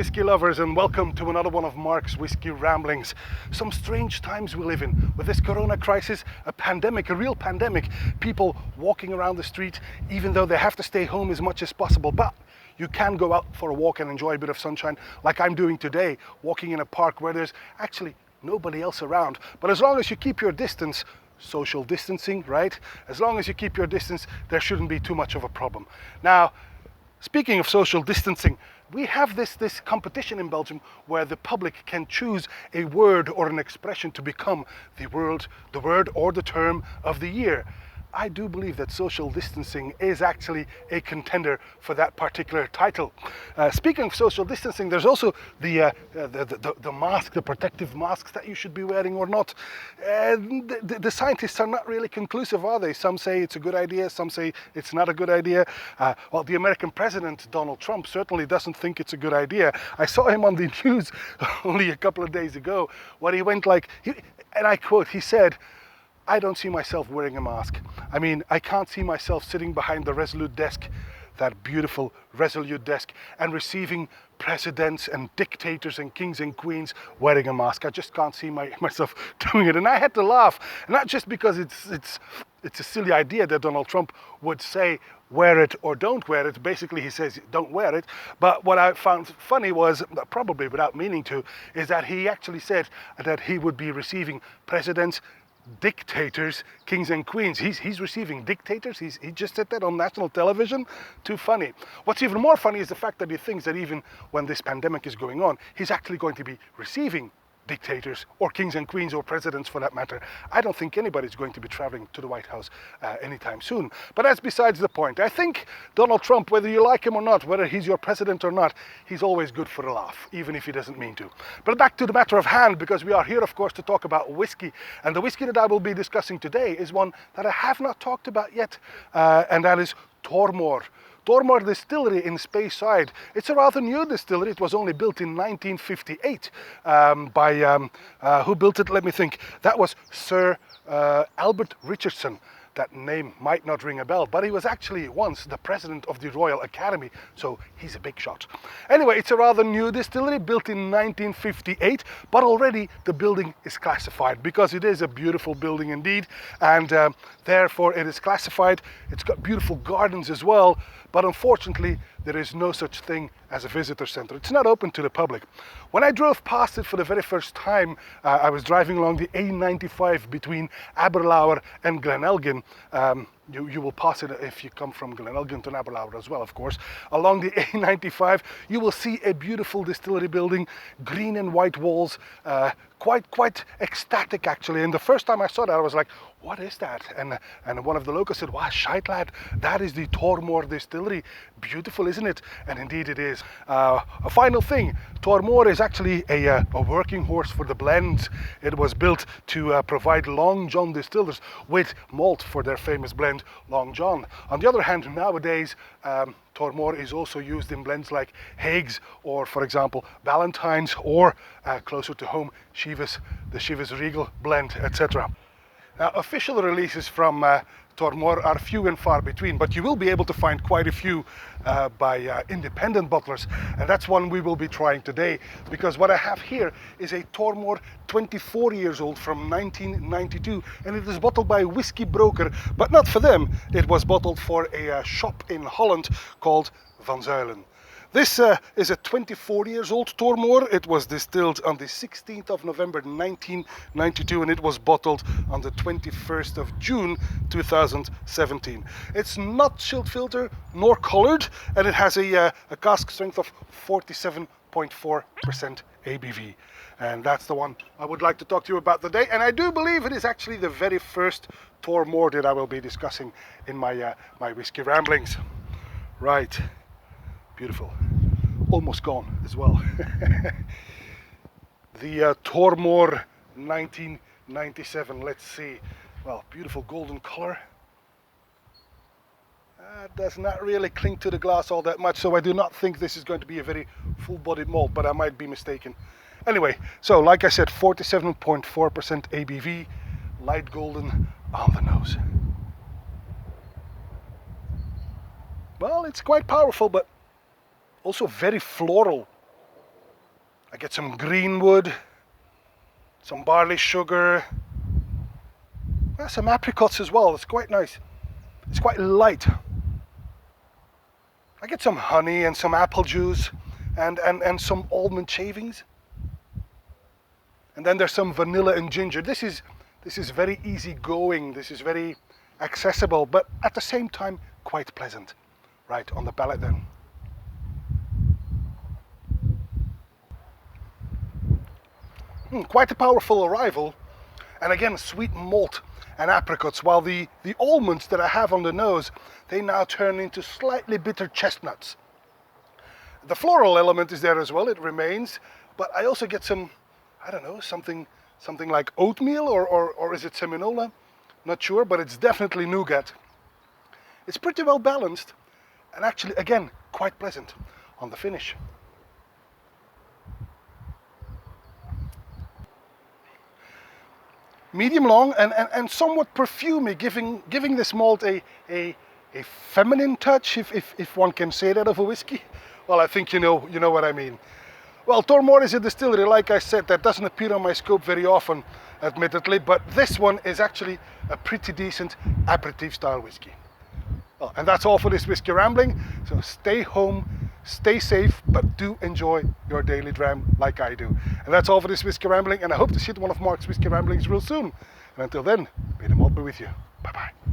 whiskey lovers, and welcome to another one of Mark's Whiskey Ramblings. Some strange times we live in with this corona crisis, a pandemic, a real pandemic. People walking around the street even though they have to stay home as much as possible, but you can go out for a walk and enjoy a bit of sunshine like I'm doing today, walking in a park where there's actually nobody else around. But as long as you keep your distance, social distancing, right? As long as you keep your distance, there shouldn't be too much of a problem. Now, speaking of social distancing, we have this competition in Belgium where the public can choose a word or an expression to become the word or the term of the year. I do believe that social distancing is actually a contender for that particular title. Speaking of social distancing, there's also the mask, the protective masks that you should be wearing or not. The scientists are not really conclusive, are they? Some say it's a good idea, some say it's not a good idea. Well, the American president, Donald Trump, certainly doesn't think it's a good idea. I saw him on the news only a couple of days ago where he went like, and I quote, he said, "I don't see myself wearing a mask. I mean, I can't see myself sitting behind the Resolute desk, that beautiful Resolute desk, and receiving presidents and dictators and kings and queens wearing a mask. I just can't see myself doing it." And I had to laugh, not just because it's a silly idea that Donald Trump would say, wear it or don't wear it. Basically, he says, don't wear it. But what I found funny was, probably without meaning to, is that he actually said that he would be receiving presidents, dictators, kings and queens. He's receiving dictators. He just said that on national television. Too funny. What's even more funny is the fact that he thinks that even when this pandemic is going on, he's actually going to be receiving dictators or kings and queens or presidents for that matter. I don't think anybody's going to be traveling to the White House anytime soon. But that's besides the point. I think Donald Trump, whether you like him or not, whether he's your president or not, he's always good for a laugh, even if he doesn't mean to. But back to the matter of hand, because we are here, of course, to talk about whiskey. And the whiskey that I will be discussing today is one that I have not talked about yet, and that is Tormore. Tormore Distillery in Speyside. It's a rather new distillery. It was only built in 1958 by, who built it? Let me think. That was Sir Albert Richardson. That name might not ring a bell, but he was actually once the president of the Royal Academy, so he's a big shot. Anyway, it's a rather new distillery, built in 1958, but already the building is classified because it is a beautiful building indeed, and therefore it is classified. It's got beautiful gardens as well, but unfortunately there is no such thing as a visitor center. It's not open to the public. When I drove past it for the very first time, I was driving along the A95 between Aberlour and Glenelgin. You will pass it if you come from Glenelgin to Aberlour as well, of course. Along the A95, you will see a beautiful distillery building, green and white walls, quite ecstatic actually. And the first time I saw that, I was like, what is that? And one of the locals said, wow, shite lad, that is the Tormore distillery. Beautiful, isn't it? And indeed it is. A final thing, Tormore is actually a working horse for the blends. It was built to provide Long John distillers with malt for their famous blend, Long John. On the other hand, nowadays, Tormore is also used in blends like Hague's or, for example, Valentine's, or closer to home, the Chivas Regal blend, etc. Now, official releases from Tormore are few and far between, but you will be able to find quite a few by independent bottlers, and that's one we will be trying today, because what I have here is a Tormore 24 years old from 1992, and it is bottled by WhiskyBroker, but not for them. It was bottled for a shop in Holland called Van Zuylen. This is a 24 years old Tormore. It was distilled on the 16th of November 1992, and it was bottled on the 21st of June 2017. It's not chilled filter nor colored, and it has a cask strength of 47.4% ABV. And that's the one I would like to talk to you about today. And I do believe it is actually the very first Tormore that I will be discussing in my whiskey ramblings. Right. Beautiful. Almost gone as well. The Tormore 1997. Let's see. Well, beautiful golden color. Does not really cling to the glass all that much, so I do not think this is going to be a very full-bodied malt, but I might be mistaken. Anyway, so like I said, 47.4% ABV, light golden on the nose. Well, it's quite powerful, but also very floral. I get some green wood, some barley sugar, some apricots as well. It's quite nice. It's quite light. I get some honey and some apple juice and some almond shavings. And then there's some vanilla and ginger. This is very easy going. This is very accessible, but at the same time quite pleasant. Right on the palate then. Quite a powerful arrival, and again sweet malt and apricots, while the almonds that I have on the nose, they now turn into slightly bitter chestnuts. The floral element is there as well, it remains, but I also get some, I don't know, something like oatmeal, or is it seminola? Not sure, but it's definitely nougat. It's pretty well balanced, and actually again quite pleasant on the finish. Medium long and somewhat perfumey, giving this malt a feminine touch, if one can say that of a whiskey. Well, I think you know what I mean. Well, Tormore is a distillery, like I said, that doesn't appear on my scope very often, admittedly, but this one is actually a pretty decent aperitif style whiskey. Well, and that's all for this Whiskey Rambling. So stay home, stay safe, but do enjoy your daily dram like I do. And that's all for this Whiskey Rambling, and I hope to see you at one of Mark's Whiskey Ramblings real soon. And until then, may the malt be with you. Bye-bye.